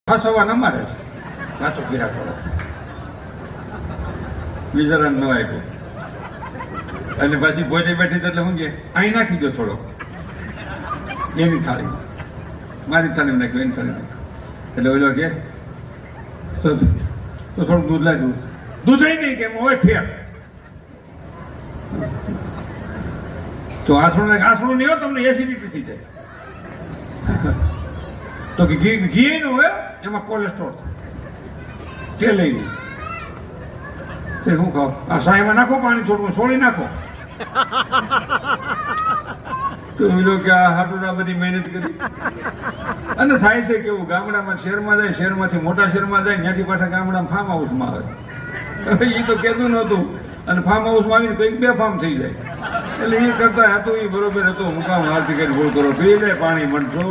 સવા ન મારે છે કાચો ગીરા કરો વિચારણ ન આપ્યો અને પાછી ભોજે બેઠી એટલે શું કે અહીં નાખી દો થોડો એની થાળી મારી થાળી નાખ્યો એની થાળી નાખ્યો એટલે ઓલો કે તો થોડું દૂધ લાય દૂધ નહીં કે હોય ફેર તો આસણું નહીં હોય તમને એસિડિટી થઈ જાય તો કે ઘી નું હોય એમાં કોલેસ્ટ્રોલ તે લઈ લે તે શું ખાવ આ સાયમાં નાખો પાણી થોડું છોડી નાખો તો એ કે આ હાટુના બધી મહેનત કરી અને થાય છે કેવું ગામડામાં શહેરમાં જાય શહેરમાંથી મોટા શહેરમાં જાય ત્યાંથી પાછા ગામડામાં ફાર્મ હાઉસમાં આવે એ તો કહેતું નહોતું અને ફાર્મ હાઉસમાં આવીને કંઈક બે ફાર્મ થઈ જાય એટલે એ કરતા હતું એ બરોબર હતું હું કામ હાલથી કઈ ભૂલ કરો પી લે પાણી મનસો